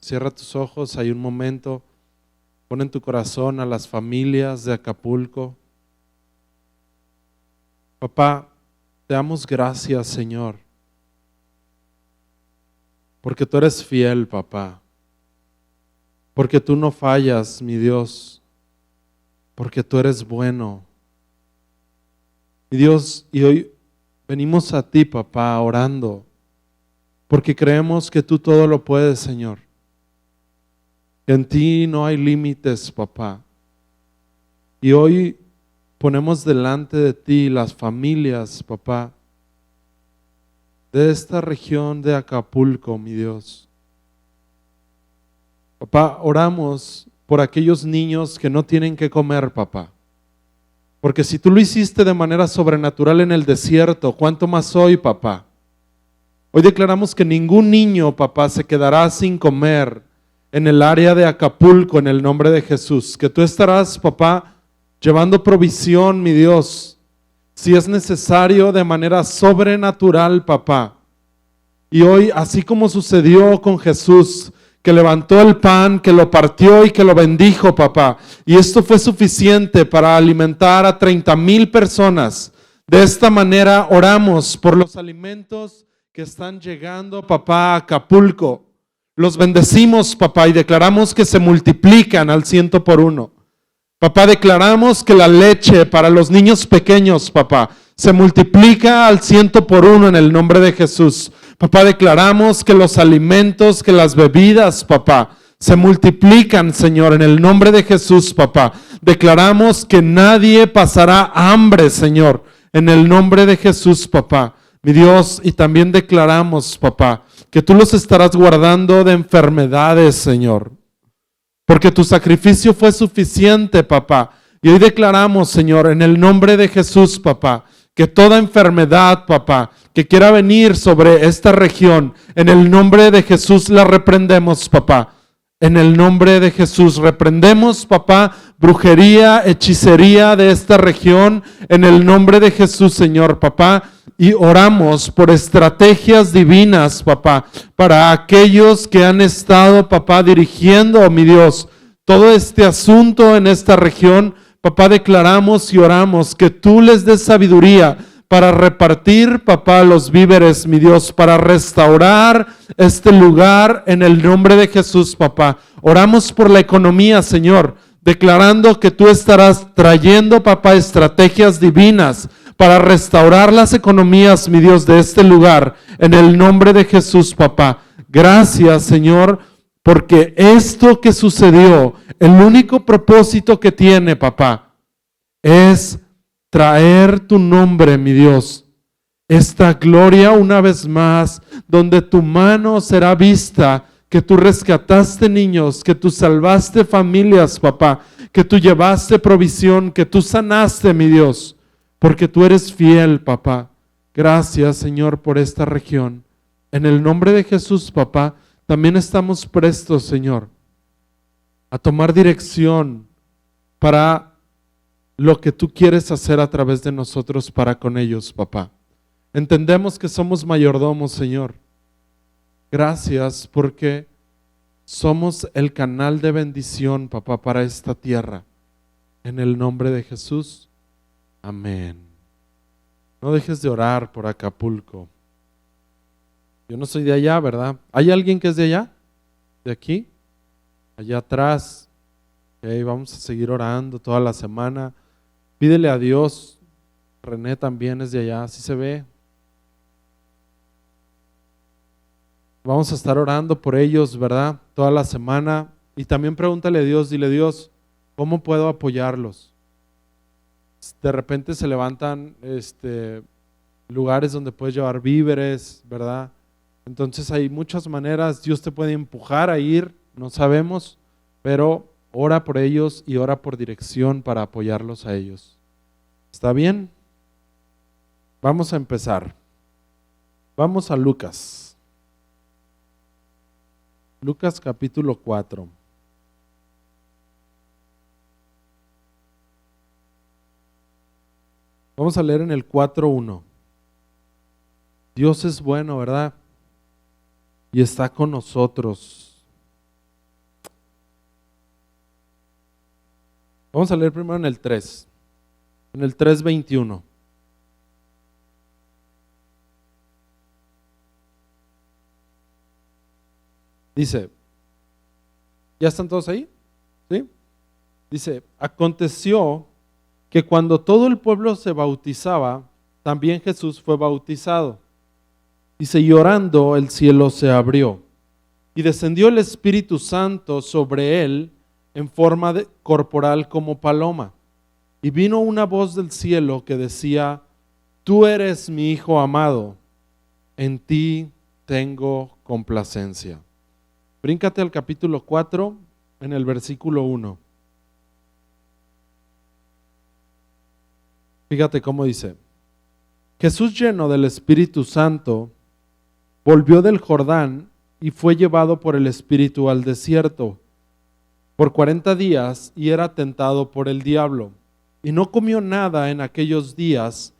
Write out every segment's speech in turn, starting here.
Cierra tus ojos, hay un momento. Pon en tu corazón a las familias de Acapulco. Papá, te damos gracias, Señor, porque tú eres fiel, papá, porque tú no fallas, mi Dios, porque tú eres bueno. Mi Dios, y hoy venimos a ti, papá, orando, porque creemos que tú todo lo puedes, Señor. En ti no hay límites, papá. Y hoy ponemos delante de ti las familias, papá, de esta región de Acapulco, mi Dios. Papá, oramos por aquellos niños que no tienen que comer, papá. Porque si tú lo hiciste de manera sobrenatural en el desierto, ¿cuánto más hoy, papá? Hoy declaramos que ningún niño, papá, se quedará sin comer en el área de Acapulco en el nombre de Jesús. Que tú estarás, papá, llevando provisión, mi Dios, si es necesario de manera sobrenatural, papá. Y hoy, así como sucedió con Jesús, que levantó el pan, que lo partió y que lo bendijo, papá. Y esto fue suficiente para alimentar a 30,000 personas. De esta manera oramos por los alimentos que están llegando, papá, a Acapulco. Los bendecimos, papá, y declaramos que se multiplican al 100 por 1. Papá, declaramos que la leche para los niños pequeños, papá, se multiplica al 100 por 1 en el nombre de Jesús. Papá, declaramos que los alimentos, que las bebidas, papá, se multiplican, Señor, en el nombre de Jesús, papá. Declaramos que nadie pasará hambre, Señor, en el nombre de Jesús, papá. Mi Dios, y también declaramos, papá, que tú los estarás guardando de enfermedades, Señor. Porque tu sacrificio fue suficiente, papá. Y hoy declaramos, Señor, en el nombre de Jesús, papá, que toda enfermedad, papá, que quiera venir sobre esta región, en el nombre de Jesús la reprendemos, papá. En el nombre de Jesús reprendemos, papá, brujería, hechicería de esta región, en el nombre de Jesús, Señor, papá. Y oramos por estrategias divinas, papá, para aquellos que han estado, papá, dirigiendo, mi Dios, todo este asunto en esta región. Papá, declaramos y oramos que tú les des sabiduría para repartir, papá, los víveres, mi Dios, para restaurar este lugar en el nombre de Jesús, papá. Oramos por la economía, Señor, declarando que tú estarás trayendo, papá, estrategias divinas para restaurar las economías, mi Dios, de este lugar, en el nombre de Jesús, papá. Gracias, Señor, porque esto que sucedió, el único propósito que tiene, papá, es traer tu nombre, mi Dios, esta gloria una vez más, donde tu mano será vista, que tú rescataste niños, que tú salvaste familias, papá, que tú llevaste provisión, que tú sanaste, mi Dios, porque tú eres fiel, papá. Gracias, Señor, por esta región. En el nombre de Jesús, papá, también estamos prestos, Señor, a tomar dirección para lo que tú quieres hacer a través de nosotros para con ellos, papá. Entendemos que somos mayordomos, Señor. Gracias porque somos el canal de bendición, papá, para esta tierra. En el nombre de Jesús. Amén. No dejes de orar por Acapulco. Yo no soy de allá, ¿verdad? ¿Hay alguien que es de allá? ¿De aquí? Allá atrás. Okay, vamos a seguir orando toda la semana. Pídele a Dios. René también es de allá, así se ve. Vamos a estar orando por ellos, ¿verdad? Toda la semana. Y también pregúntale a Dios, dile, Dios, ¿cómo puedo apoyarlos? De repente se levantan lugares donde puedes llevar víveres, ¿verdad? Entonces hay muchas maneras, Dios te puede empujar a ir, no sabemos, pero ora por ellos y ora por dirección para apoyarlos a ellos. ¿Está bien? Vamos a empezar. Vamos a Lucas. Lucas capítulo 4. Vamos a leer en el 4:1. Dios es bueno, ¿verdad? Y está con nosotros. Vamos a leer primero en el 3, en el 3:21. Dice, ¿ya están todos ahí? ¿Sí? Dice, aconteció que cuando todo el pueblo se bautizaba, también Jesús fue bautizado. Dice, y orando el cielo se abrió, y descendió el Espíritu Santo sobre él en forma corporal como paloma. Y vino una voz del cielo que decía, tú eres mi Hijo amado, en ti tengo complacencia. Bríncate al capítulo 4, en el versículo 1. Fíjate cómo dice, Jesús lleno del Espíritu Santo, volvió del Jordán y fue llevado por el Espíritu al desierto por 40 días y era tentado por el diablo. Y no comió nada en aquellos días,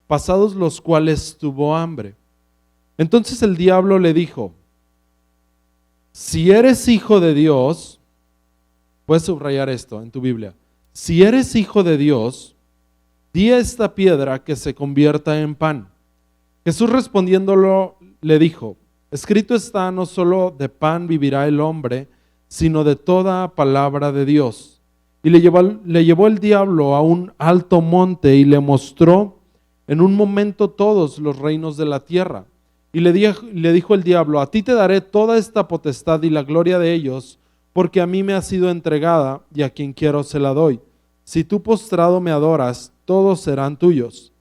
pasados los cuales tuvo hambre. Entonces el diablo le dijo, si eres hijo de Dios, puedes subrayar esto en tu Biblia, si eres hijo de Dios, di a esta piedra que se convierta en pan. Jesús respondiéndolo le dijo, escrito está, no solo de pan vivirá el hombre, sino de toda palabra de Dios. Y le llevó el diablo a un alto monte y le mostró en un momento todos los reinos de la tierra. Y le dijo el diablo, a ti te daré toda esta potestad y la gloria de ellos, porque a mí me ha sido entregada y a quien quiero se la doy. Si tú postrado me adoras, todos serán tuyos.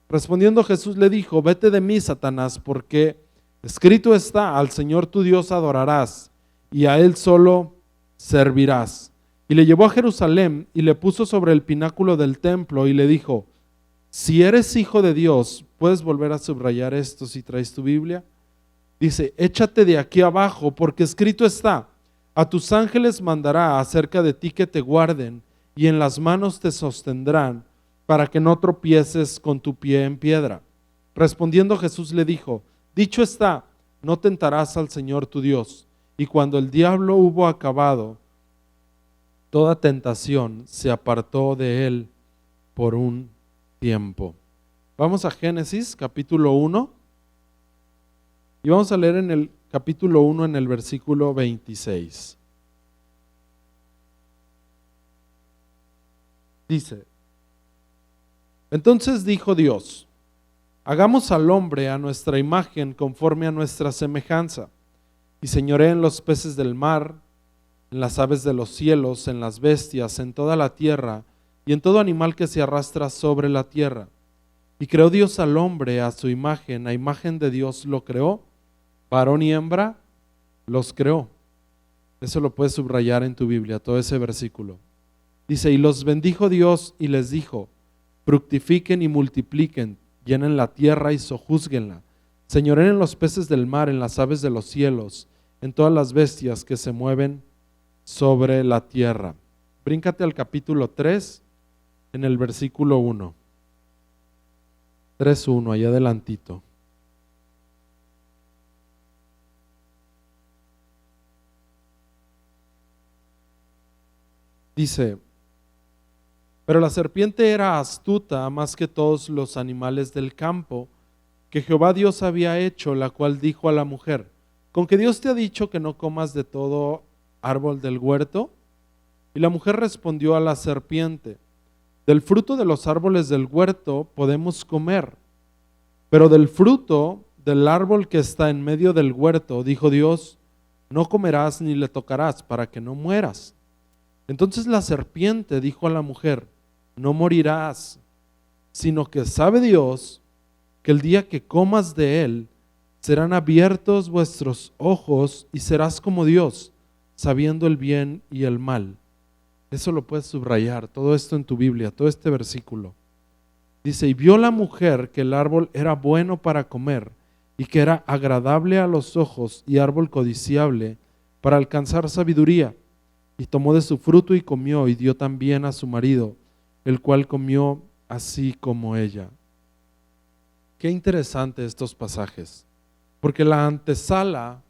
Respondiendo Jesús le dijo, vete de mí, Satanás, porque escrito está, al Señor tu Dios adorarás y a Él solo servirás. Y le llevó a Jerusalén y le puso sobre el pináculo del templo y le dijo, si eres hijo de Dios, puedes volver a subrayar esto si traes tu Biblia. Dice, échate de aquí abajo, porque escrito está, a tus ángeles mandará acerca de ti que te guarden, y en las manos te sostendrán, para que no tropieces con tu pie en piedra. Respondiendo Jesús le dijo, dicho está, no tentarás al Señor tu Dios. Y cuando el diablo hubo acabado toda tentación, se apartó de él por un tiempo. Vamos a Génesis capítulo 1 y vamos a leer en el capítulo 1 en el versículo 26. Dice, entonces dijo Dios, hagamos al hombre a nuestra imagen conforme a nuestra semejanza, y señoree en los peces del mar, en las aves de los cielos, en las bestias, en toda la tierra, y en todo animal que se arrastra sobre la tierra. Y creó Dios al hombre a su imagen, a imagen de Dios lo creó, varón y hembra los creó. Eso lo puedes subrayar en tu Biblia, todo ese versículo. Dice, y los bendijo Dios y les dijo, fructifiquen y multipliquen, llenen la tierra y sojúzguenla, señoreen en los peces del mar, en las aves de los cielos, en todas las bestias que se mueven sobre la tierra. Bríncate al capítulo 3, en el versículo 1. 3:1, allá adelantito. Dice, pero la serpiente era astuta más que todos los animales del campo que Jehová Dios había hecho, la cual dijo a la mujer, ¿con que Dios te ha dicho que no comas de todo árbol del huerto? Y la mujer respondió a la serpiente, del fruto de los árboles del huerto podemos comer, pero del fruto del árbol que está en medio del huerto, dijo Dios, no comerás ni le tocarás para que no mueras. Entonces la serpiente dijo a la mujer, no morirás, sino que sabe Dios que el día que comas de él, serán abiertos vuestros ojos y serás como Dios, sabiendo el bien y el mal. Eso lo puedes subrayar, todo esto en tu Biblia, todo este versículo. Dice, y vio la mujer que el árbol era bueno para comer y que era agradable a los ojos y árbol codiciable para alcanzar sabiduría. Y tomó de su fruto y comió y dio también a su marido, el cual comió así como ella. Qué interesante estos pasajes, porque la antesala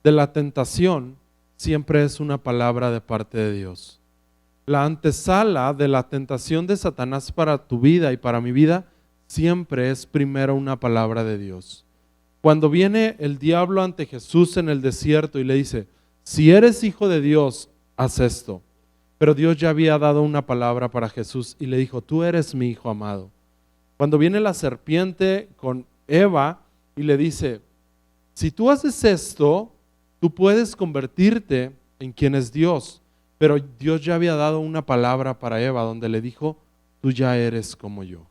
de la tentación siempre es una palabra de parte de Dios. La antesala de la tentación de Satanás para tu vida y para mi vida siempre es primero una palabra de Dios. Cuando viene el diablo ante Jesús en el desierto y le dice, si eres hijo de Dios, haz esto. Pero Dios ya había dado una palabra para Jesús y le dijo, tú eres mi hijo amado. Cuando viene la serpiente con Eva y le dice, si tú haces esto, tú puedes convertirte en quien es Dios. Pero Dios ya había dado una palabra para Eva donde le dijo, tú ya eres como yo.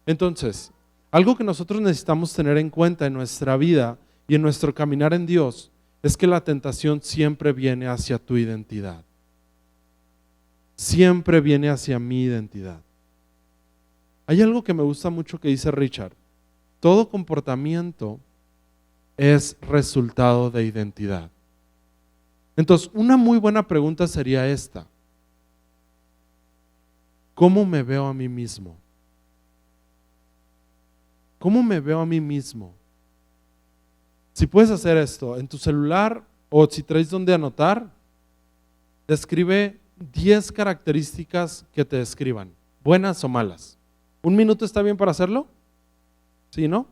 Entonces, algo que nosotros necesitamos tener en cuenta en nuestra vida y en nuestro caminar en Dios es que la tentación siempre viene hacia tu identidad. Siempre viene hacia mi identidad. Hay algo que me gusta mucho que dice Richard. Todo comportamiento es resultado de identidad. Entonces, una muy buena pregunta sería esta. ¿Cómo me veo a mí mismo? ¿Cómo me veo a mí mismo? Si puedes hacer esto en tu celular o si traes donde anotar, describe 10 características que te describan, buenas o malas. ¿Un minuto está bien para hacerlo? ¿Sí, no?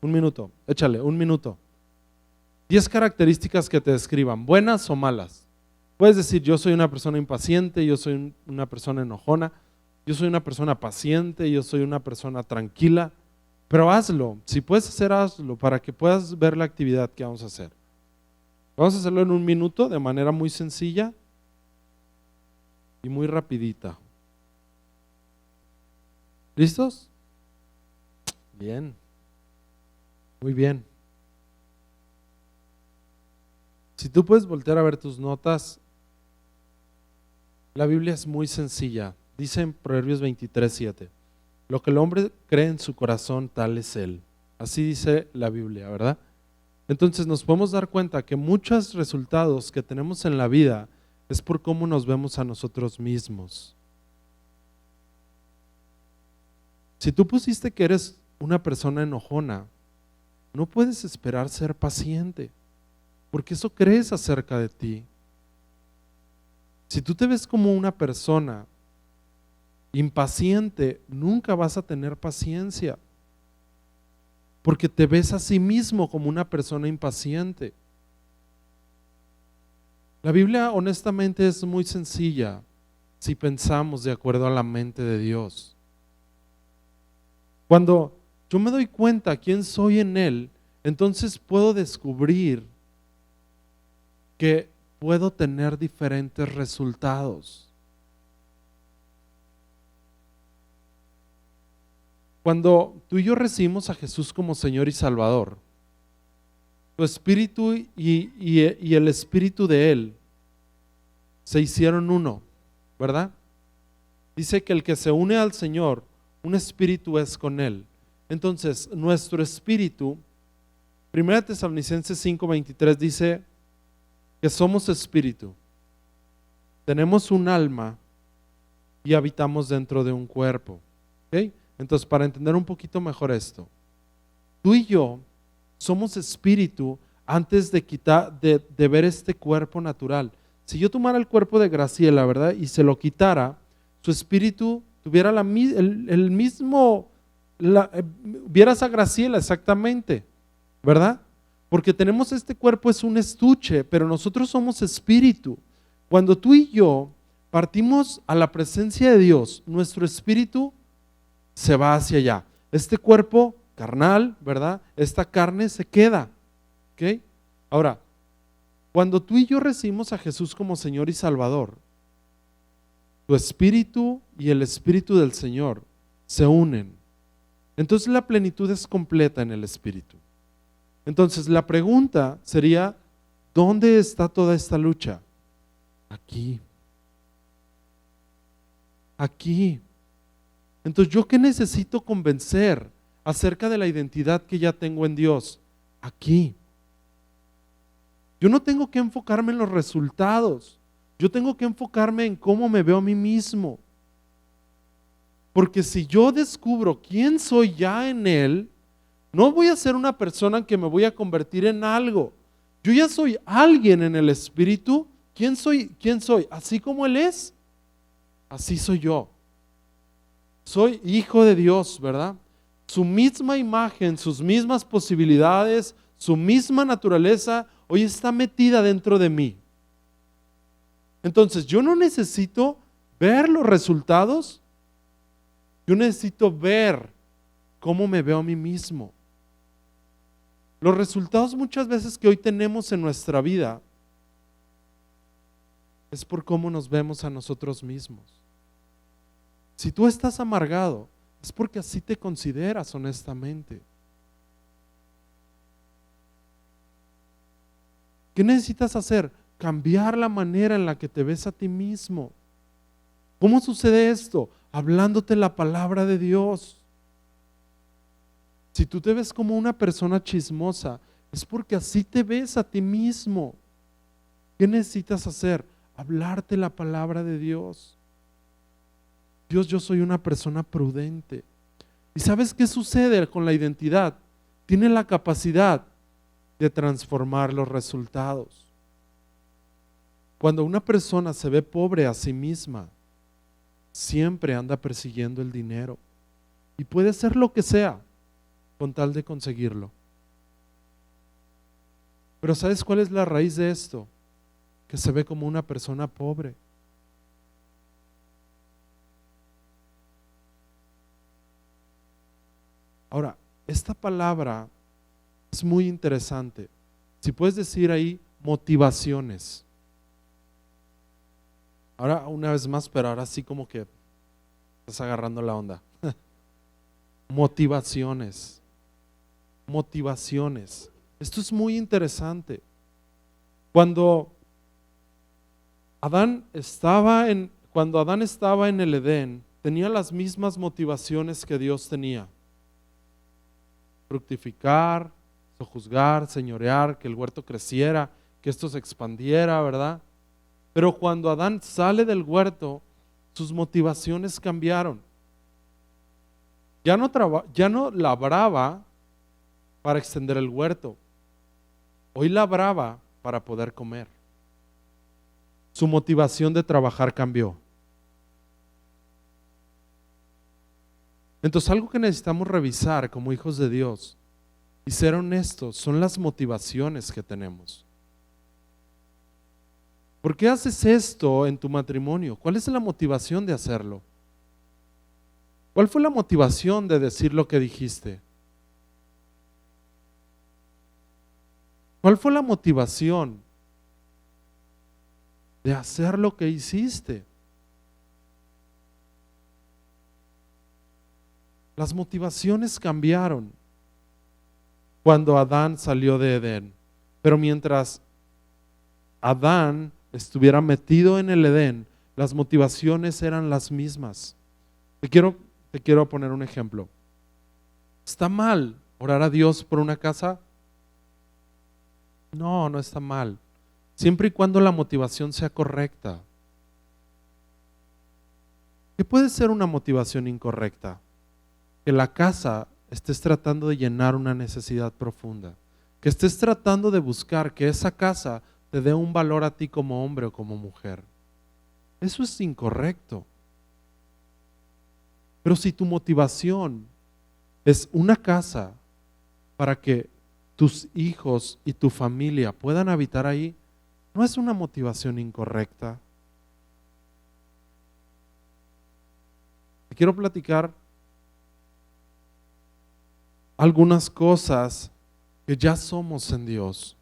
Un minuto, échale, un minuto. 10 características que te describan, buenas o malas. Puedes decir, yo soy una persona impaciente, yo soy una persona enojona, yo soy una persona paciente, yo soy una persona tranquila, pero hazlo, si puedes hacer, hazlo para que puedas ver la actividad que vamos a hacer. Vamos a hacerlo en un minuto de manera muy sencilla y muy rapidita. ¿Listos? Bien, muy bien. Si tú puedes voltear a ver tus notas, la Biblia es muy sencilla. Dice en Proverbios 23:7, lo que el hombre cree en su corazón, tal es él. Así dice la Biblia, ¿verdad? Entonces nos podemos dar cuenta que muchos resultados que tenemos en la vida es por cómo nos vemos a nosotros mismos. Si tú pusiste que eres una persona enojona, no puedes esperar ser paciente, porque eso crees acerca de ti. Si tú te ves como una persona impaciente, nunca vas a tener paciencia, porque te ves a sí mismo como una persona impaciente. La Biblia honestamente es muy sencilla si pensamos de acuerdo a la mente de Dios. Cuando yo me doy cuenta quién soy en Él, entonces puedo descubrir que puedo tener diferentes resultados. Cuando tú y yo recibimos a Jesús como Señor y Salvador, tu espíritu y el espíritu de Él se hicieron uno, ¿verdad? Dice que el que se une al Señor, un espíritu es con Él. Entonces, nuestro espíritu, 1 Tesalonicenses 5:23 dice que somos espíritu, tenemos un alma y habitamos dentro de un cuerpo. ¿Okay? Entonces, para entender un poquito mejor esto, tú y yo somos espíritu antes de ver este cuerpo natural. Si yo tomara el cuerpo de Graciela, ¿verdad? Y se lo quitara, su espíritu tuviera el mismo, vieras a Graciela exactamente, ¿verdad? Porque tenemos este cuerpo, es un estuche, pero nosotros somos espíritu. Cuando tú y yo partimos a la presencia de Dios, nuestro espíritu se va hacia allá. Este cuerpo carnal, ¿verdad? Esta carne se queda. ¿Ok? Ahora, cuando tú y yo recibimos a Jesús como Señor y Salvador, tu espíritu y el espíritu del Señor se unen. Entonces la plenitud es completa en el espíritu. Entonces la pregunta sería, ¿dónde está toda esta lucha? Aquí. Aquí. Entonces, ¿yo qué necesito convencer acerca de la identidad que ya tengo en Dios? Aquí. Yo no tengo que enfocarme en los resultados. Yo tengo que enfocarme en cómo me veo a mí mismo. Porque si yo descubro quién soy ya en Él, no voy a ser una persona que me voy a convertir en algo, Yo ya soy alguien en el Espíritu. ¿Quién soy? ¿Quién soy? Así como Él es, así soy yo. Soy hijo de Dios, ¿verdad? Su misma imagen, sus mismas posibilidades, su misma naturaleza, hoy está metida dentro de mí. Entonces, yo no necesito ver los resultados, yo necesito ver cómo me veo a mí mismo. Los resultados muchas veces que hoy tenemos en nuestra vida es por cómo nos vemos a nosotros mismos. Si tú estás amargado, es porque así te consideras honestamente. ¿Qué necesitas hacer? Cambiar la manera en la que te ves a ti mismo. ¿Cómo sucede esto? Hablándote la palabra de Dios. Si tú te ves como una persona chismosa, es porque así te ves a ti mismo. ¿Qué necesitas hacer? Hablarte la palabra de Dios. Dios, yo soy una persona prudente. ¿Y sabes qué sucede con la identidad? Tiene la capacidad de transformar los resultados. Cuando una persona se ve pobre a sí misma, siempre anda persiguiendo el dinero. Y puede ser lo que sea con tal de conseguirlo. Pero ¿sabes cuál es la raíz de esto? Que se ve como una persona pobre. Ahora, esta palabra es muy interesante. Si puedes decir ahí motivaciones. Ahora una vez más, pero ahora sí como que estás agarrando la onda. Motivaciones. Motivaciones. Esto es muy interesante. Cuando Adán estaba en el Edén, tenía las mismas motivaciones que Dios tenía. Fructificar, sojuzgar, señorear, que el huerto creciera, que esto se expandiera, ¿verdad? Pero cuando Adán sale del huerto, sus motivaciones cambiaron. Ya no labraba para extender el huerto. Hoy labraba para poder comer. Su motivación de trabajar cambió. Entonces, algo que necesitamos revisar como hijos de Dios y ser honestos son las motivaciones que tenemos. ¿Por qué haces esto en tu matrimonio? ¿Cuál es la motivación de hacerlo? ¿Cuál fue la motivación de decir lo que dijiste? ¿Cuál fue la motivación de hacer lo que hiciste? Las motivaciones cambiaron cuando Adán salió de Edén. Pero mientras Adán estuviera metido en el Edén, las motivaciones eran las mismas. Te quiero poner un ejemplo. ¿Está mal orar a Dios por una casa? No, no está mal. Siempre y cuando la motivación sea correcta. ¿Qué puede ser una motivación incorrecta? Que la casa estés tratando de llenar una necesidad profunda. Que estés tratando de buscar que esa casa te dé un valor a ti como hombre o como mujer. Eso es incorrecto. Pero si tu motivación es una casa para que tus hijos y tu familia puedan habitar ahí, no es una motivación incorrecta. Te quiero platicar algunas cosas que ya somos en Dios.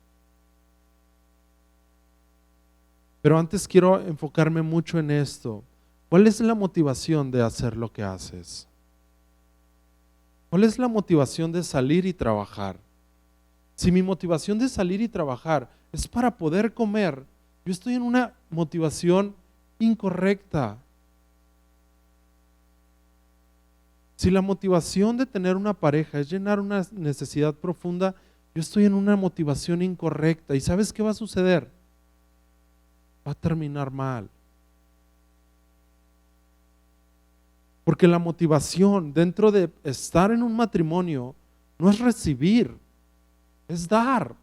Pero antes quiero enfocarme mucho en esto. ¿Cuál es la motivación de hacer lo que haces? ¿Cuál es la motivación de salir y trabajar? Si mi motivación de salir y trabajar es para poder comer, yo estoy en una motivación incorrecta. Si la motivación de tener una pareja es llenar una necesidad profunda, yo estoy en una motivación incorrecta. ¿Y sabes qué va a suceder? Va a terminar mal. Porque la motivación dentro de estar en un matrimonio no es recibir, es dar.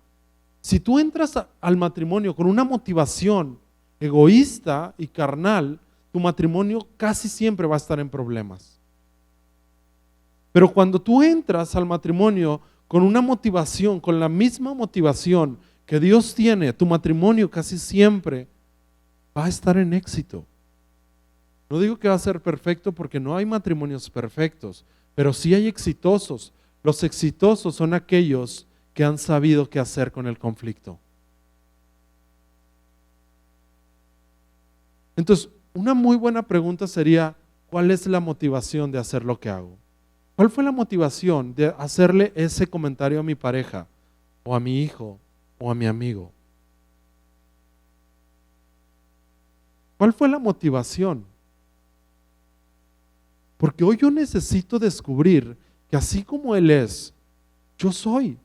Si tú entras al matrimonio con una motivación egoísta y carnal, tu matrimonio casi siempre va a estar en problemas. Pero cuando tú entras al matrimonio con una motivación, con la misma motivación que Dios tiene, tu matrimonio casi siempre va a estar en éxito. No digo que va a ser perfecto porque no hay matrimonios perfectos, pero sí hay exitosos. Los exitosos son aquellos que han sabido qué hacer con el conflicto. Entonces, una muy buena pregunta sería, ¿cuál es la motivación de hacer lo que hago? ¿Cuál fue la motivación de hacerle ese comentario a mi pareja, o a mi hijo, o a mi amigo? ¿Cuál fue la motivación? Porque hoy yo necesito descubrir que así como Él es, yo soy.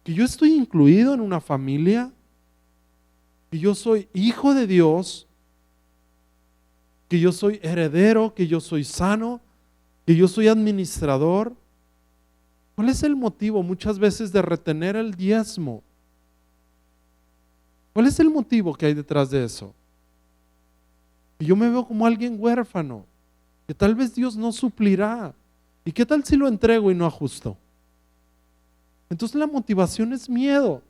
Que yo estoy incluido en una familia, que yo soy hijo de Dios, que yo soy heredero, que yo soy sano, que yo soy administrador. ¿Cuál es el motivo muchas veces de retener el diezmo? ¿Cuál es el motivo que hay detrás de eso? Que yo me veo como alguien huérfano, que tal vez Dios no suplirá. ¿Y qué tal si lo entrego y no ajusto? Entonces la motivación es miedo.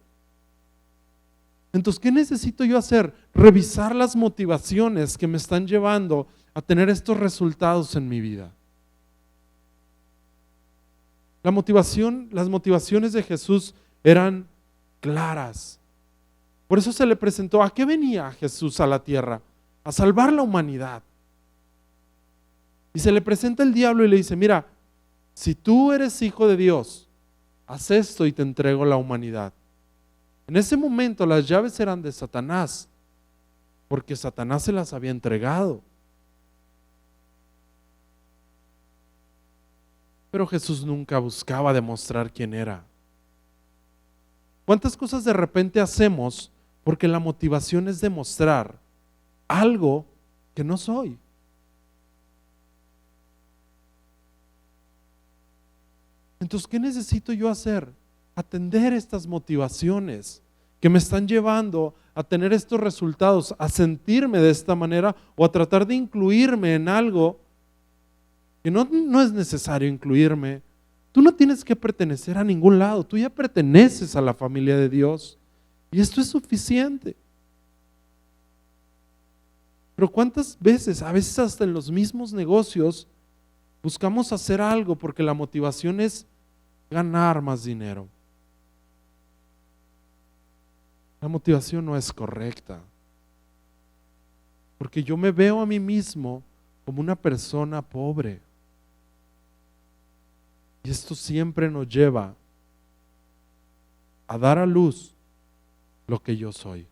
Entonces, ¿qué necesito yo hacer? Revisar las motivaciones que me están llevando a tener estos resultados en mi vida. Las motivaciones de Jesús eran claras. Por eso se le presentó, ¿a qué venía Jesús a la tierra? A salvar la humanidad. Y se le presenta el diablo y le dice, mira, si tú eres hijo de Dios, haz esto y te entrego la humanidad. En ese momento las llaves eran de Satanás, porque Satanás se las había entregado. Pero Jesús nunca buscaba demostrar quién era. ¿Cuántas cosas de repente hacemos porque la motivación es demostrar algo que no soy? Entonces, ¿qué necesito yo hacer? Atender estas motivaciones que me están llevando a tener estos resultados, a sentirme de esta manera o a tratar de incluirme en algo que no es necesario incluirme. Tú no tienes que pertenecer a ningún lado, tú ya perteneces a la familia de Dios y esto es suficiente. Pero ¿cuántas veces, a veces hasta en los mismos negocios, buscamos hacer algo porque la motivación es ganar más dinero? La motivación no es correcta, porque yo me veo a mí mismo como una persona pobre. Y esto siempre nos lleva a dar a luz lo que yo soy.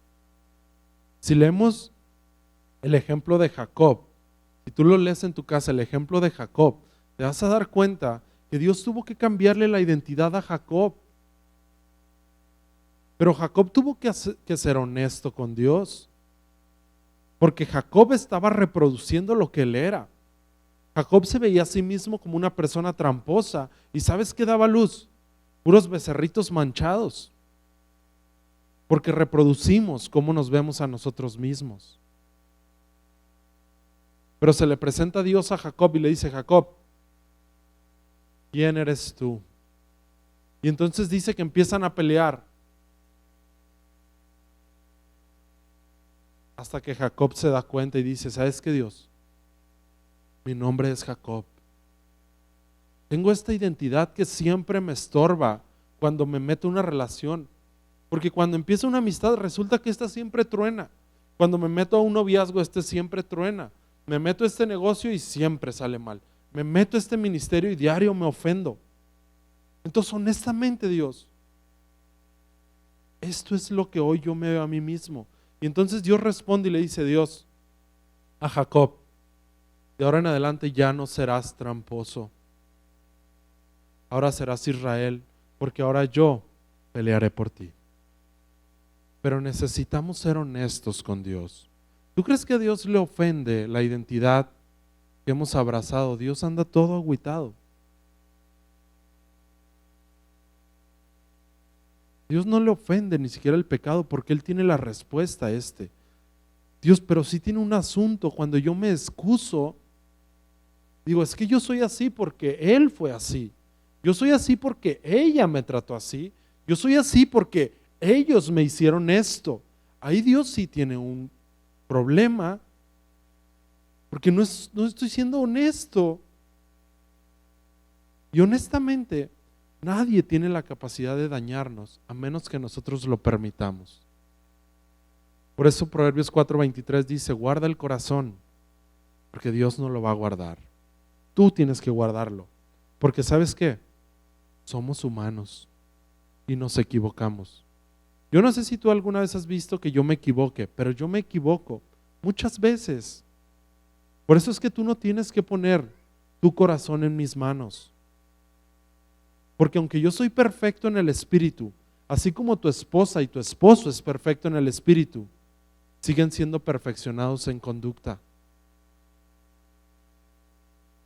Si leemos el ejemplo de Jacob, si tú lo lees en tu casa, el ejemplo de Jacob, te vas a dar cuenta que Dios tuvo que cambiarle la identidad a Jacob. Pero Jacob tuvo que ser honesto con Dios, porque Jacob estaba reproduciendo lo que él era. Jacob se veía a sí mismo como una persona tramposa. ¿Y sabes qué daba luz? Puros becerritos manchados. Porque reproducimos cómo nos vemos a nosotros mismos. Pero se le presenta a Dios a Jacob y le dice, Jacob, ¿quién eres tú? Y entonces dice que empiezan a pelear. Hasta que Jacob se da cuenta y dice, ¿sabes qué, Dios? Mi nombre es Jacob. Tengo esta identidad que siempre me estorba cuando me meto en una relación. Porque cuando empieza una amistad resulta que esta siempre truena. Cuando me meto a un noviazgo, este siempre truena. Me meto a este negocio y siempre sale mal. Me meto a este ministerio y diario me ofendo. Entonces, honestamente, Dios, esto es lo que hoy yo me veo a mí mismo. Y entonces Dios responde y le dice, Dios, a Jacob, de ahora en adelante ya no serás tramposo. Ahora serás Israel, porque ahora yo pelearé por ti. Pero necesitamos ser honestos con Dios. ¿Tú crees que a Dios le ofende la identidad que hemos abrazado? Dios anda todo agüitado. Dios no le ofende ni siquiera el pecado porque Él tiene la respuesta a este. Dios, pero sí tiene un asunto. Cuando yo me excuso, digo, es que yo soy así porque Él fue así. Yo soy así porque ella me trató así. Yo soy así porque ellos me hicieron esto. Ahí Dios sí tiene un problema porque no estoy siendo honesto. Y honestamente, nadie tiene la capacidad de dañarnos a menos que nosotros lo permitamos. Por eso Proverbios 4:23 dice, guarda el corazón, porque Dios no lo va a guardar. Tú tienes que guardarlo, porque ¿sabes qué? Somos humanos y nos equivocamos. Yo no sé si tú alguna vez has visto que yo me equivoque, pero yo me equivoco muchas veces. Por eso es que tú no tienes que poner tu corazón en mis manos. Porque aunque yo soy perfecto en el espíritu, así como tu esposa y tu esposo es perfecto en el espíritu, siguen siendo perfeccionados en conducta.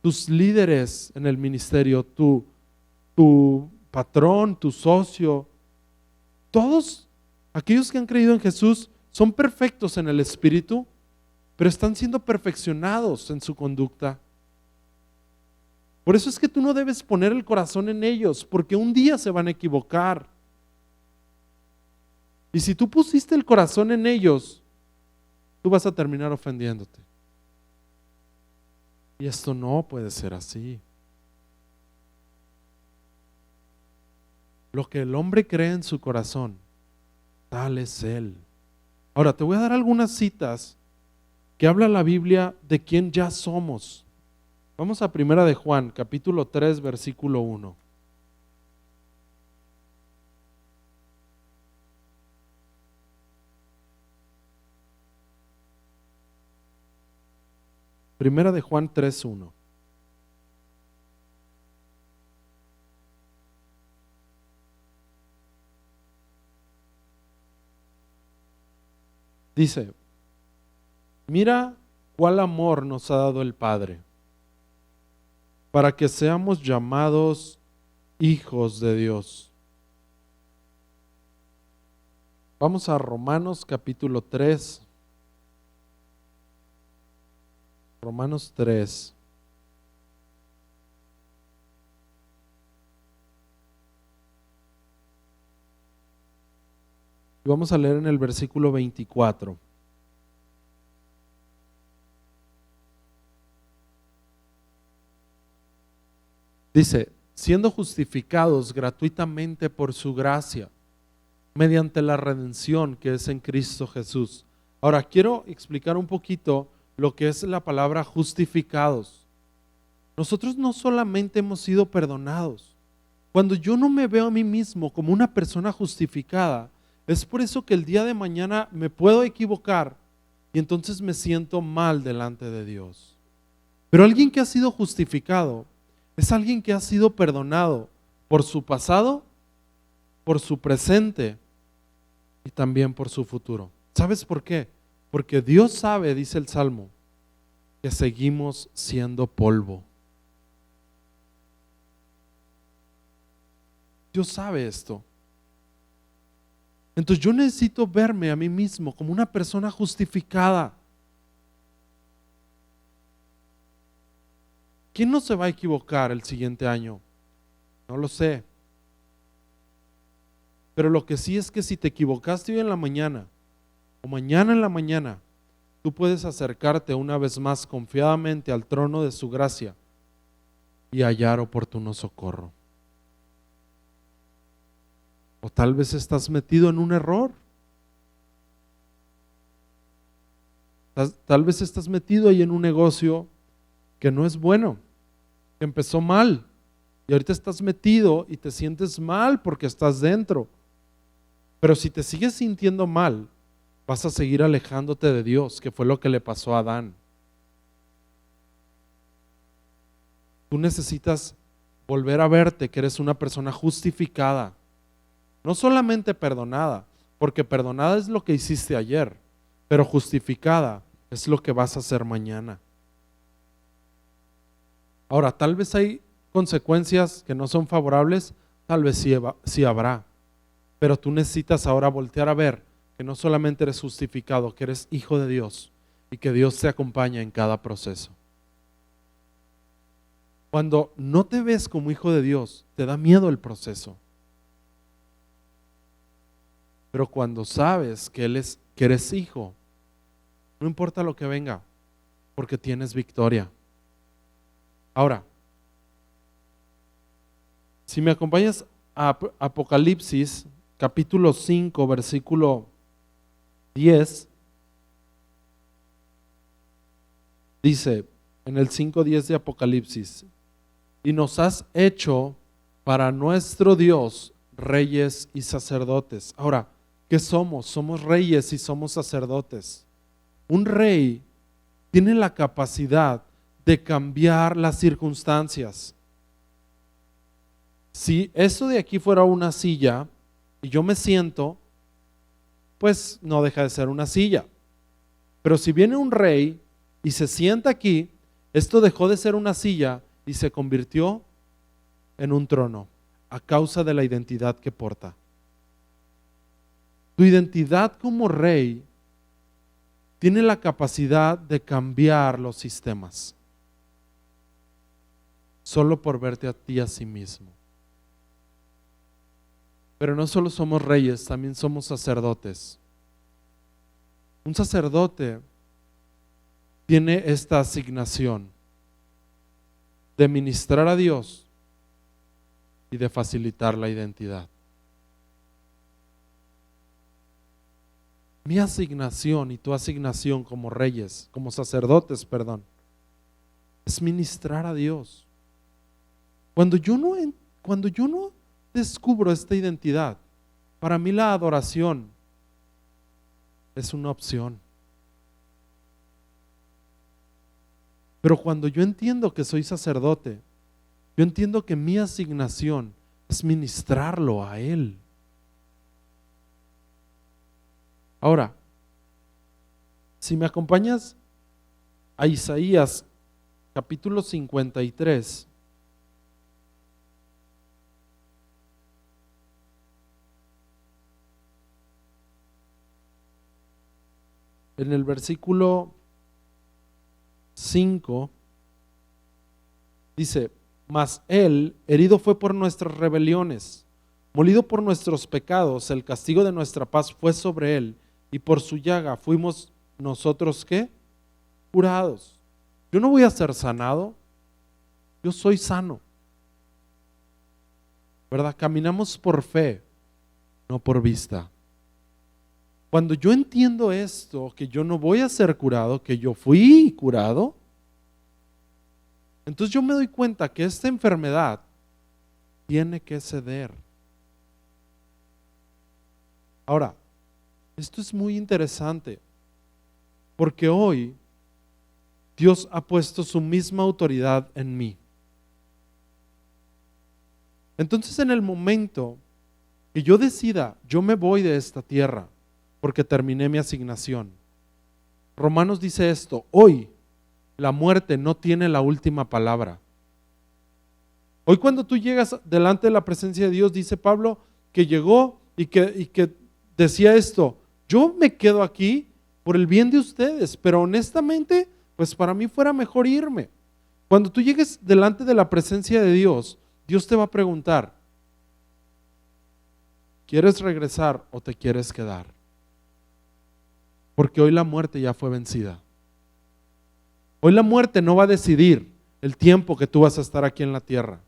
Tus líderes en el ministerio, tu patrón, tu socio, todos aquellos que han creído en Jesús son perfectos en el espíritu, pero están siendo perfeccionados en su conducta. Por eso es que tú no debes poner el corazón en ellos, porque un día se van a equivocar. Y si tú pusiste el corazón en ellos, tú vas a terminar ofendiéndote. Y esto no puede ser así. Lo que el hombre cree en su corazón, tal es él. Ahora te voy a dar algunas citas que habla la Biblia de quién ya somos. Vamos a Primera de Juan, capítulo 3, versículo 1. Primera de Juan 3:1. Dice, mira cuál amor nos ha dado el Padre, para que seamos llamados hijos de Dios. Vamos a Romanos capítulo 3. Romanos 3. Y vamos a leer en el versículo 24. Dice, siendo justificados gratuitamente por su gracia, mediante la redención que es en Cristo Jesús. Ahora quiero explicar un poquito lo que es la palabra justificados. Nosotros no solamente hemos sido perdonados. Cuando yo no me veo a mí mismo como una persona justificada, es por eso que el día de mañana me puedo equivocar y entonces me siento mal delante de Dios. Pero alguien que ha sido justificado es alguien que ha sido perdonado por su pasado, por su presente y también por su futuro. ¿Sabes por qué? Porque Dios sabe, dice el Salmo, que seguimos siendo polvo. Dios sabe esto. Entonces yo necesito verme a mí mismo como una persona justificada. ¿Quién no se va a equivocar el siguiente año? No lo sé. Pero lo que sí es que si te equivocaste hoy en la mañana o mañana en la mañana, tú puedes acercarte una vez más confiadamente al trono de su gracia y hallar oportuno socorro. O tal vez estás metido en un error. Tal vez estás metido ahí en un negocio que no es bueno, que empezó mal y ahorita estás metido y te sientes mal porque estás dentro. Pero si te sigues sintiendo mal, vas a seguir alejándote de Dios, que fue lo que le pasó a Adán. Tú necesitas volver a verte que eres una persona justificada, no solamente perdonada, porque perdonada es lo que hiciste ayer, pero justificada es lo que vas a hacer mañana. Ahora, tal vez hay consecuencias que no son favorables, tal vez sí habrá. Pero tú necesitas ahora voltear a ver que no solamente eres justificado, que eres hijo de Dios y que Dios te acompaña en cada proceso. Cuando no te ves como hijo de Dios, te da miedo el proceso. Pero cuando sabes que eres hijo, no importa lo que venga, porque tienes victoria. Ahora, si me acompañas a Apocalipsis, capítulo 5, versículo 10, dice en el 5:10 de Apocalipsis: y nos has hecho para nuestro Dios reyes y sacerdotes. Ahora, ¿qué somos? Somos reyes y somos sacerdotes. Un rey tiene la capacidad de cambiar las circunstancias. Si eso de aquí fuera una silla y yo me siento, pues no deja de ser una silla. Pero si viene un rey y se sienta aquí, esto dejó de ser una silla y se convirtió en un trono a causa de la identidad que porta. Tu identidad como rey tiene la capacidad de cambiar los sistemas solo por verte a ti a sí mismo. Pero no solo somos reyes, también somos sacerdotes. Un sacerdote tiene esta asignación de ministrar a Dios y de facilitar la identidad. Mi asignación y tu asignación como reyes, como sacerdotes, es ministrar a Dios. Cuando yo no descubro esta identidad, para mí la adoración es una opción. Pero cuando yo entiendo que soy sacerdote, yo entiendo que mi asignación es ministrarlo a Él. Ahora, si me acompañas a Isaías capítulo 53, en el versículo 5, dice: mas Él herido fue por nuestras rebeliones, molido por nuestros pecados, el castigo de nuestra paz fue sobre Él, y por su llaga fuimos nosotros, ¿qué? Curados. Yo no voy a ser sanado, yo soy sano, ¿verdad? Caminamos por fe, no por vista. Cuando yo entiendo esto, que yo no voy a ser curado, que yo fui curado, entonces yo me doy cuenta que esta enfermedad tiene que ceder. Ahora, esto es muy interesante, porque hoy Dios ha puesto su misma autoridad en mí. Entonces, en el momento que yo decida, yo me voy de esta tierra, porque terminé mi asignación. Romanos dice esto: hoy la muerte no tiene la última palabra. Hoy cuando tú llegas delante de la presencia de Dios, dice Pablo, que llegó y que decía esto: yo me quedo aquí por el bien de ustedes, pero honestamente, pues para mí fuera mejor irme. Cuando tú llegues delante de la presencia de Dios, Dios te va a preguntar: ¿quieres regresar o te quieres quedar? Porque hoy la muerte ya fue vencida. Hoy la muerte no va a decidir el tiempo que tú vas a estar aquí en la tierra.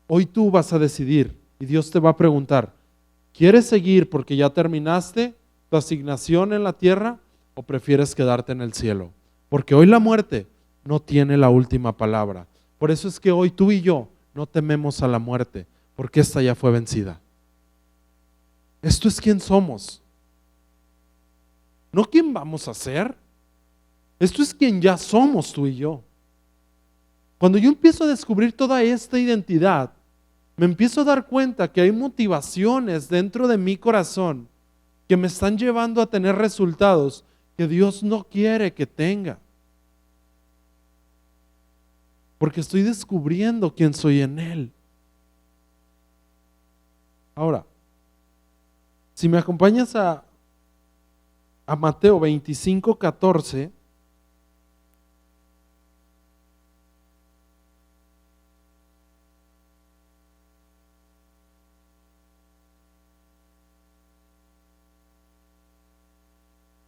Hoy tú vas a decidir y Dios te va a preguntar: ¿quieres seguir porque ya terminaste tu asignación en la tierra o prefieres quedarte en el cielo? Porque hoy la muerte no tiene la última palabra. Por eso es que hoy tú y yo no tememos a la muerte, porque esta ya fue vencida. Esto es quién somos, no quién vamos a ser. Esto es quien ya somos tú y yo. Cuando yo empiezo a descubrir toda esta identidad, me empiezo a dar cuenta que hay motivaciones dentro de mi corazón que me están llevando a tener resultados que Dios no quiere que tenga. Porque estoy descubriendo quién soy en Él. Ahora, si me acompañas a Mateo 25:14,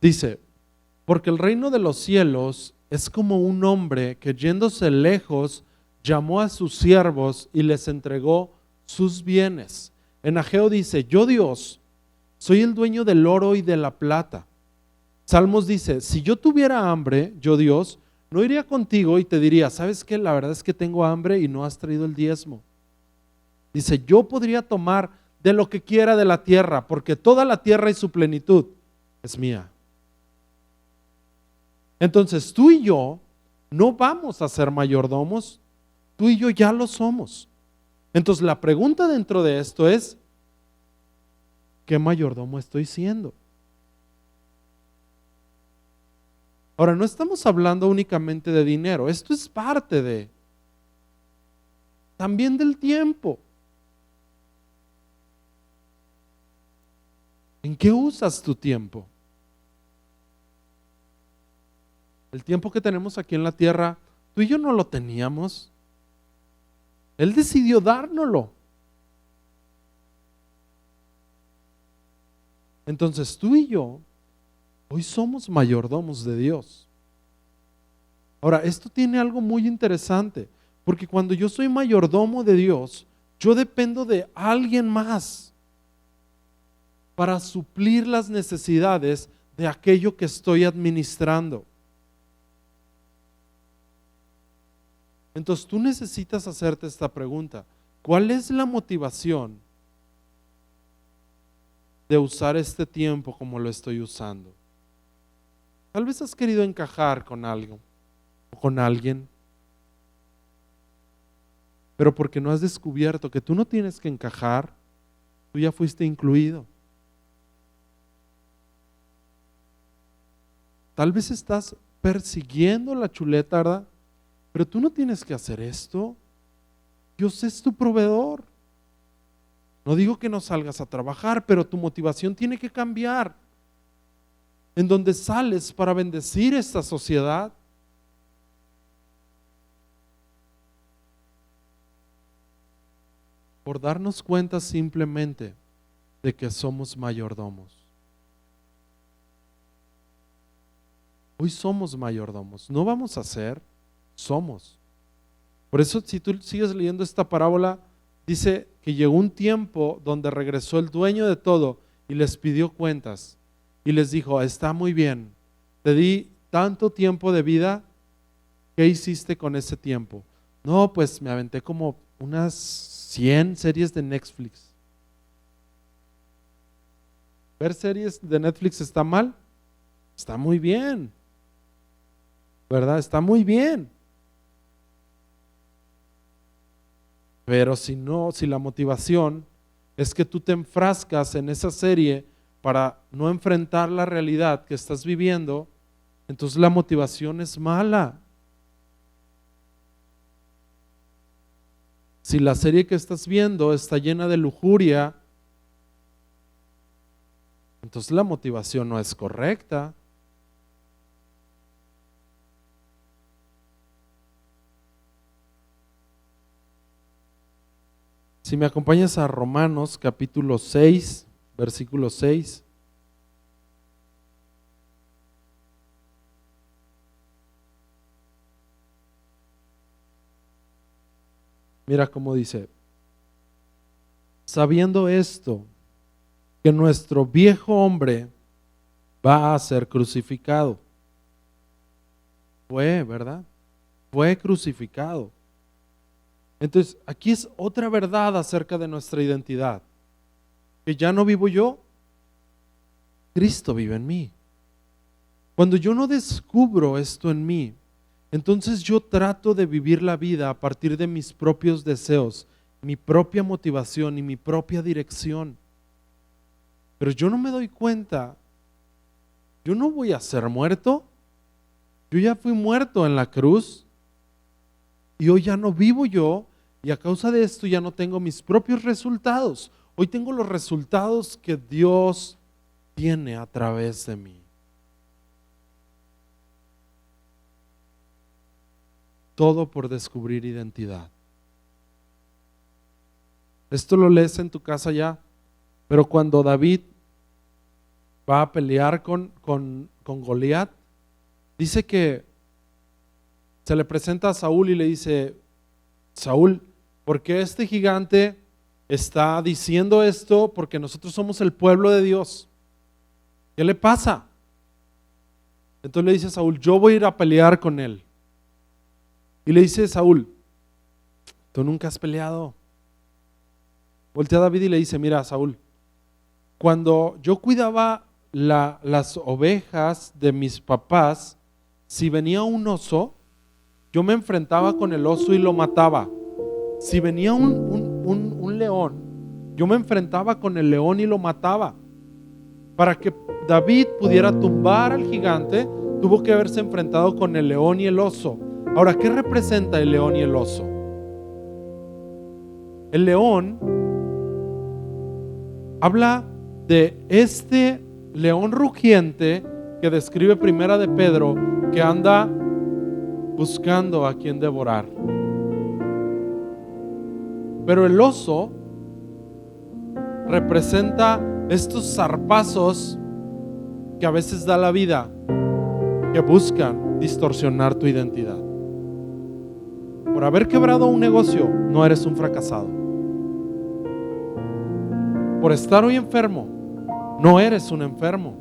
dice, porque el reino de los cielos es como un hombre que yéndose lejos llamó a sus siervos y les entregó sus bienes. En Ageo dice, yo Dios soy el dueño del oro y de la plata. Salmos dice, si yo tuviera hambre, yo Dios, no iría contigo y te diría, ¿sabes qué? La verdad es que tengo hambre y no has traído el diezmo. Dice, yo podría tomar de lo que quiera de la tierra, porque toda la tierra y su plenitud es mía. Entonces tú y yo no vamos a ser mayordomos, tú y yo ya lo somos. Entonces la pregunta dentro de esto es, ¿qué mayordomo estoy siendo? Ahora, no estamos hablando únicamente de dinero, esto es parte también del tiempo. ¿En qué usas tu tiempo? El tiempo que tenemos aquí en la tierra, tú y yo no lo teníamos. Él decidió dárnoslo. Entonces tú y yo hoy somos mayordomos de Dios. Ahora, esto tiene algo muy interesante, porque cuando yo soy mayordomo de Dios, yo dependo de alguien más para suplir las necesidades de aquello que estoy administrando. Entonces tú necesitas hacerte esta pregunta: ¿cuál es la motivación de usar este tiempo como lo estoy usando? Tal vez has querido encajar con algo o con alguien, pero porque no has descubierto que tú no tienes que encajar, tú ya fuiste incluido. Tal vez estás persiguiendo la chuleta, ¿verdad? Pero tú no tienes que hacer esto. Dios es tu proveedor. No digo que no salgas a trabajar, pero tu motivación tiene que cambiar. En donde sales para bendecir esta sociedad, por darnos cuenta simplemente de que somos mayordomos. Hoy somos mayordomos, no vamos a ser, somos. Por eso si tú sigues leyendo esta parábola, dice que llegó un tiempo donde regresó el dueño de todo y les pidió cuentas y les dijo, está muy bien, te di tanto tiempo de vida, ¿qué hiciste con ese tiempo? No, pues me aventé como unas 100 series de Netflix. ¿Ver series de Netflix está mal? Está muy bien, ¿verdad? Está muy bien. Pero si la motivación es que tú te enfrascas en esa serie para no enfrentar la realidad que estás viviendo, entonces la motivación es mala. Si la serie que estás viendo está llena de lujuria, entonces la motivación no es correcta. Si me acompañas a Romanos capítulo 6, versículo 6. Mira cómo dice, sabiendo esto, que nuestro viejo hombre va a ser crucificado. Fue, ¿verdad? Fue crucificado. Entonces, aquí es otra verdad acerca de nuestra identidad. Que ya no vivo yo, Cristo vive en mí. Cuando yo no descubro esto en mí, entonces yo trato de vivir la vida a partir de mis propios deseos, mi propia motivación y mi propia dirección. Pero yo no me doy cuenta, yo no voy a ser muerto. Yo ya fui muerto en la cruz y hoy ya no vivo yo y a causa de esto ya no tengo mis propios resultados. Hoy tengo los resultados que Dios tiene a través de mí. Todo por descubrir identidad. Esto lo lees en tu casa ya, pero cuando David va a pelear con Goliat, dice que se le presenta a Saúl y le dice: Saúl, ¿por qué este gigante está diciendo esto? Porque nosotros somos el pueblo de Dios. ¿Qué le pasa? Entonces le dice a Saúl: yo voy a ir a pelear con él. Y le dice Saúl: tú nunca has peleado. Voltea a David y le dice: mira, Saúl, cuando yo cuidaba las ovejas de mis papás, si venía un oso, yo me enfrentaba con el oso y lo mataba. Si venía un león, yo me enfrentaba con el león y lo mataba. Para que David pudiera tumbar al gigante, tuvo que haberse enfrentado con el león y el oso. Ahora, ¿qué representa el león y el oso? El león habla de este león rugiente que describe Primera de Pedro, que anda buscando a quien devorar. Pero el oso representa estos zarpazos que a veces da la vida, que buscan distorsionar tu identidad. Por haber quebrado un negocio, no eres un fracasado. Por estar hoy enfermo, no eres un enfermo.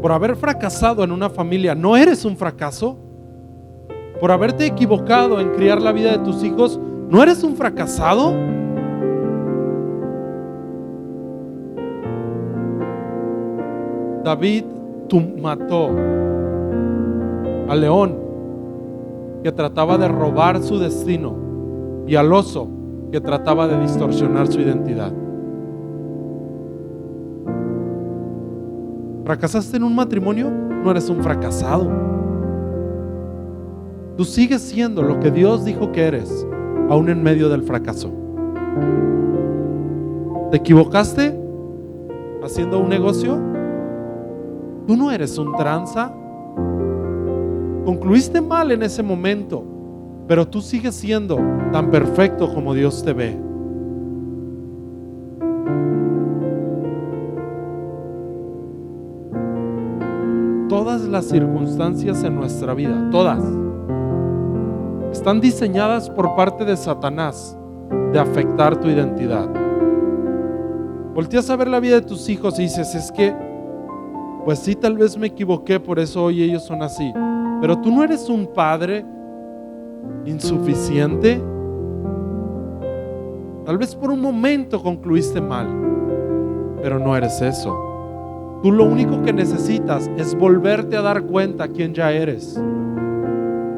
Por haber fracasado en una familia, no eres un fracaso. Por haberte equivocado en criar la vida de tus hijos, ¿no eres un fracasado? David mató al león que trataba de robar su destino y al oso que trataba de distorsionar su identidad. ¿Fracasaste en un matrimonio? No eres un fracasado. Tú sigues siendo lo que Dios dijo que eres, aún en medio del fracaso. ¿Te equivocaste haciendo un negocio? Tú no eres un tranza. Concluiste mal en ese momento, pero tú sigues siendo tan perfecto como Dios te ve. Todas las circunstancias en nuestra vida, todas, están diseñadas por parte de Satanás de afectar tu identidad. Volteas a ver la vida de tus hijos y dices: es que, pues sí, tal vez me equivoqué, por eso hoy ellos son así. Pero tú no eres un padre insuficiente. Tal vez por un momento concluiste mal, pero no eres eso. Tú lo único que necesitas es volverte a dar cuenta quién ya eres.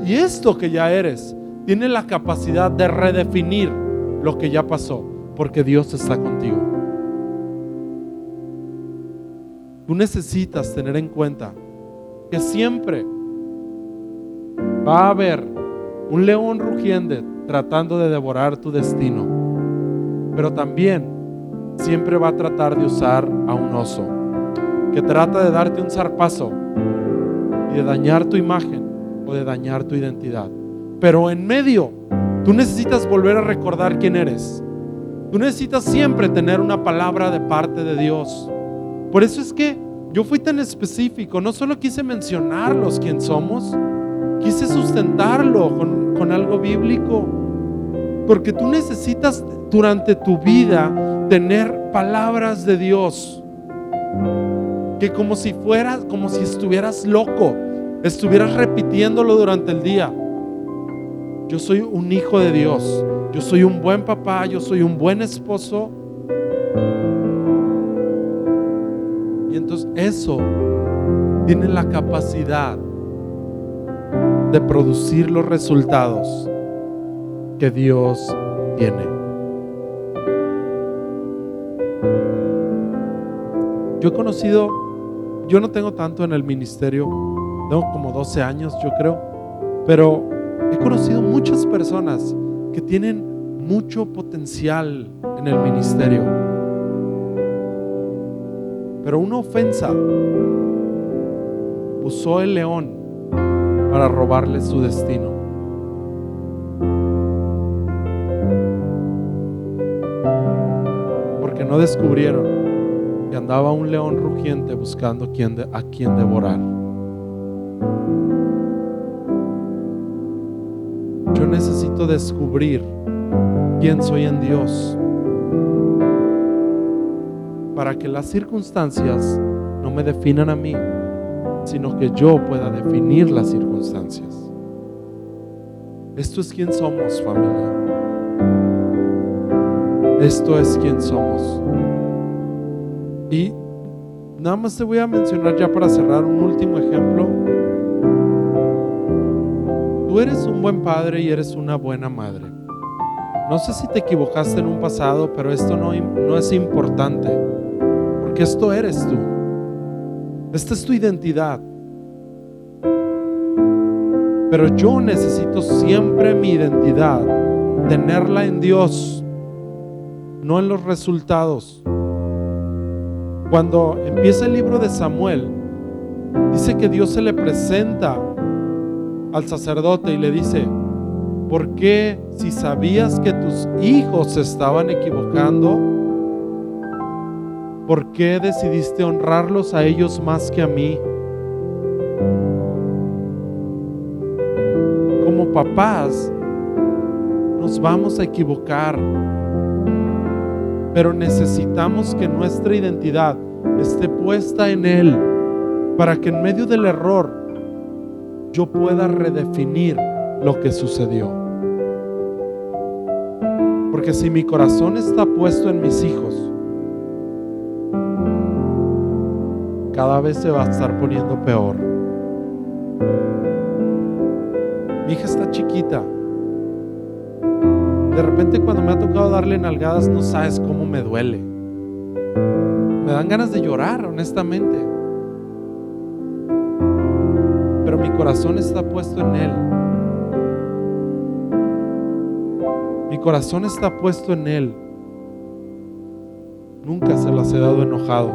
Y esto que ya eres tiene la capacidad de redefinir lo que ya pasó, porque Dios está contigo. Tú necesitas tener en cuenta que siempre va a haber un león rugiente tratando de devorar tu destino, pero también siempre va a tratar de usar a un oso que trata de darte un zarpazo y de dañar tu imagen o de dañar tu identidad. Pero en medio, tú necesitas volver a recordar quién eres. Tú necesitas siempre tener una palabra de parte de Dios. Por eso es que yo fui tan específico. No solo quise mencionarlos quién somos, quise sustentarlo con algo bíblico. Porque tú necesitas durante tu vida tener palabras de Dios que como si estuvieras loco, estuvieras repitiéndolo durante el día. Yo soy un hijo de Dios, yo soy un buen papá, yo soy un buen esposo. Y entonces eso tiene la capacidad de producir los resultados que Dios tiene. Yo no tengo tanto en el ministerio, tengo como 12 años yo creo, pero he conocido muchas personas que tienen mucho potencial en el ministerio, pero una ofensa usó el león para robarle su destino. Porque no descubrieron que andaba un león rugiente buscando a quien devorar. Yo necesito descubrir quién soy en Dios para que las circunstancias no me definan a mí, sino que yo pueda definir las circunstancias. Esto es quién somos, familia. Esto es quién somos. Y nada más te voy a mencionar ya para cerrar un último ejemplo. Tú eres un buen padre y eres una buena madre. No sé si te equivocaste en un pasado, pero esto no es importante, porque esto eres tú. Esta es tu identidad. Pero yo necesito siempre mi identidad tenerla en Dios, no en los resultados. Cuando empieza el libro de Samuel, dice que Dios se le presenta al sacerdote y le dice: ¿por qué, si sabías que tus hijos se estaban equivocando, por qué decidiste honrarlos a ellos más que a mí? Como papás nos vamos a equivocar, pero necesitamos que nuestra identidad esté puesta en Él, para que en medio del error yo pueda redefinir lo que sucedió. Porque si mi corazón está puesto en mis hijos, cada vez se va a estar poniendo peor. Mi hija está chiquita. De repente, cuando me ha tocado darle nalgadas, no sabes cómo me duele. Me dan ganas de llorar, honestamente. Pero mi corazón está puesto en Él. Mi corazón está puesto en Él. Nunca se las he dado enojado,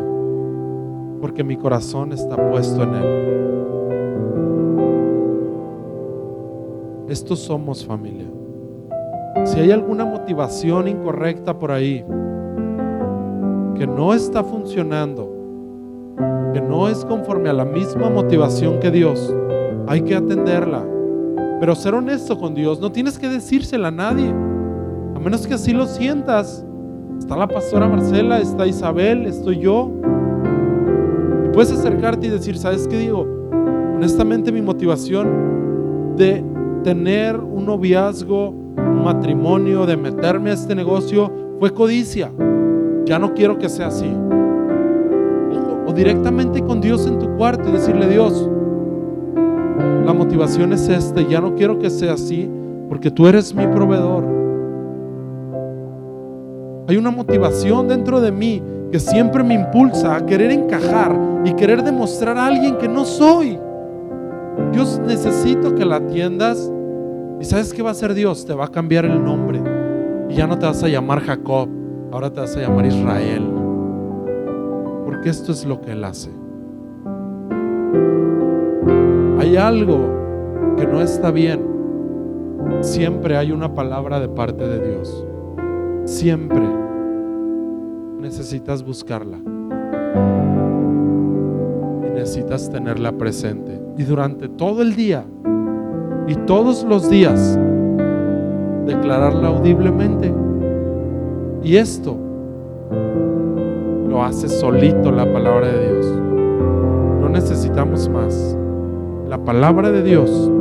porque mi corazón está puesto en Él. Estos somos, familia. Si hay alguna motivación incorrecta por ahí, que no está funcionando, que no es conforme a la misma motivación que Dios, hay que atenderla. Pero ser honesto con Dios, no tienes que decírsela a nadie, a menos que así lo sientas. Está la pastora Marcela, está Isabel, estoy yo. Y puedes acercarte y decir: ¿sabes qué, digo? Honestamente, mi motivación de tener un noviazgo, un matrimonio, de meterme a este negocio fue codicia. Ya no quiero que sea así. O directamente con Dios en tu cuarto y decirle: Dios, la motivación es esta, y ya no quiero que sea así, porque tú eres mi proveedor. Hay una motivación dentro de mí que siempre me impulsa a querer encajar y querer demostrar a alguien que no soy. Dios, necesito que la atiendas. ¿Y sabes qué va a hacer Dios? Te va a cambiar el nombre, y ya no te vas a llamar Jacob, ahora te vas a llamar Israel, porque esto es lo que Él hace. Hay algo que no está bien, siempre hay una palabra de parte de Dios. Siempre necesitas buscarla y necesitas tenerla presente, y durante todo el día y todos los días declararla audiblemente. Y esto lo hace solito la palabra de Dios. No necesitamos más. La palabra de Dios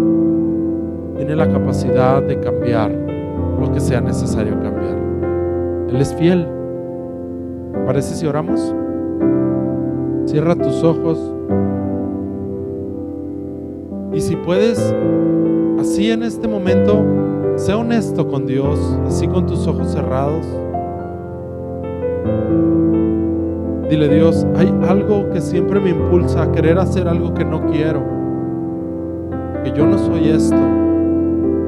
tiene la capacidad de cambiar lo que sea necesario cambiar. Él es fiel. ¿Parece si oramos? Cierra tus ojos. Y si puedes, así en este momento, sé honesto con Dios, así con tus ojos cerrados. Dile: Dios, hay algo que siempre me impulsa a querer hacer algo que no quiero, que yo no soy esto,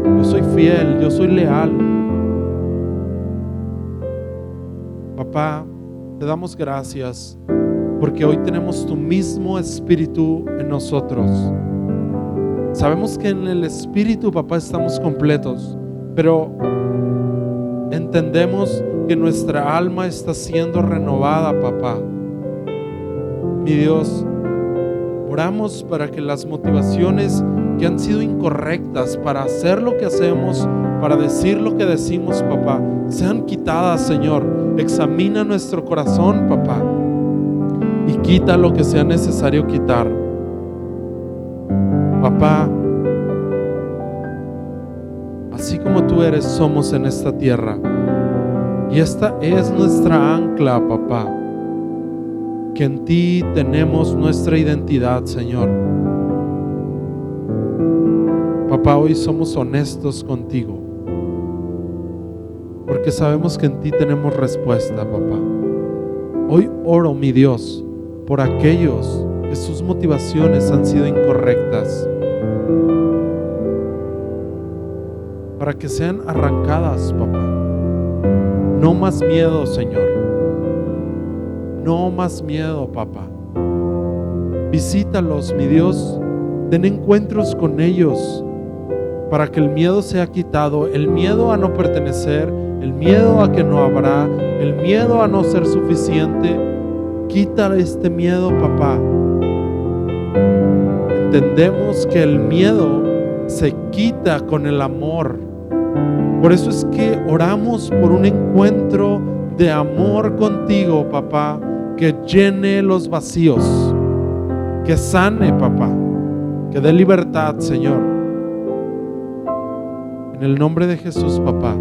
yo soy fiel, yo soy leal, Papá, te damos gracias porque hoy tenemos tu mismo Espíritu en nosotros. Sabemos que en el Espíritu, papá, estamos completos, pero entendemos que nuestra alma está siendo renovada, papá. Mi Dios, oramos para que las motivaciones que han sido incorrectas para hacer lo que hacemos, para decir lo que decimos, papá, sean quitadas, Señor. Examina nuestro corazón, papá, y quita lo que sea necesario quitar. Papá, así como tú eres, somos en esta tierra. Y esta es nuestra ancla, papá. Que en ti tenemos nuestra identidad, Señor. Papá, hoy somos honestos contigo, porque sabemos que en ti tenemos respuesta, papá. Hoy oro, mi Dios, por aquellos que sus motivaciones han sido incorrectas, para que sean arrancadas, papá. No más miedo, Señor. No más miedo, papá. Visítalos, mi Dios. Ten encuentros con ellos para que el miedo sea quitado, el miedo a no pertenecer, el miedo a que no habrá, el miedo a no ser suficiente. Quita este miedo, papá. Entendemos que el miedo se quita con el amor. Por eso es que oramos por un encuentro de amor contigo, papá, que llene los vacíos, que sane, papá, que dé libertad, Señor. En el nombre de Jesús, papá.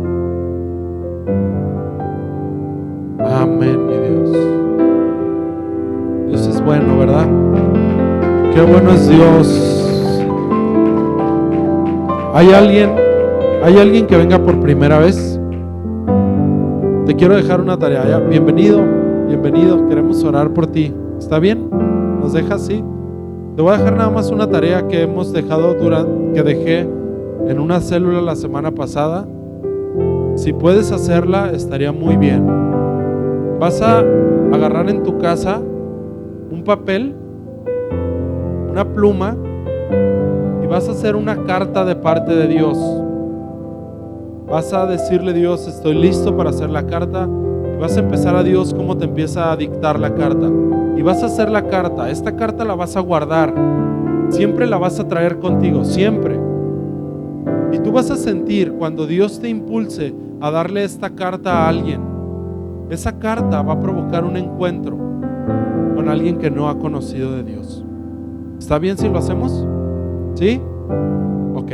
Amén, mi Dios. Dios es bueno, ¿verdad? Qué bueno es Dios. ¿Hay alguien que venga por primera vez? Te quiero dejar una tarea. Ya, bienvenido. Queremos orar por ti. ¿Está bien? ¿Nos dejas? Sí. Te voy a dejar nada más una tarea que hemos dejado que dejé en una célula la semana pasada. Si puedes hacerla, estaría muy bien. Vas a agarrar en tu casa un papel, una pluma, y vas a hacer una carta de parte de Dios. Vas a decirle: Dios, estoy listo para hacer la carta. Y vas a empezar a Dios cómo te empieza a dictar la carta. Y vas a hacer la carta. Esta carta la vas a guardar. Siempre la vas a traer contigo, siempre. Y tú vas a sentir cuando Dios te impulse a darle esta carta a alguien. Esa carta va a provocar un encuentro con alguien que no ha conocido de Dios. ¿Está bien si lo hacemos? ¿Sí? Ok.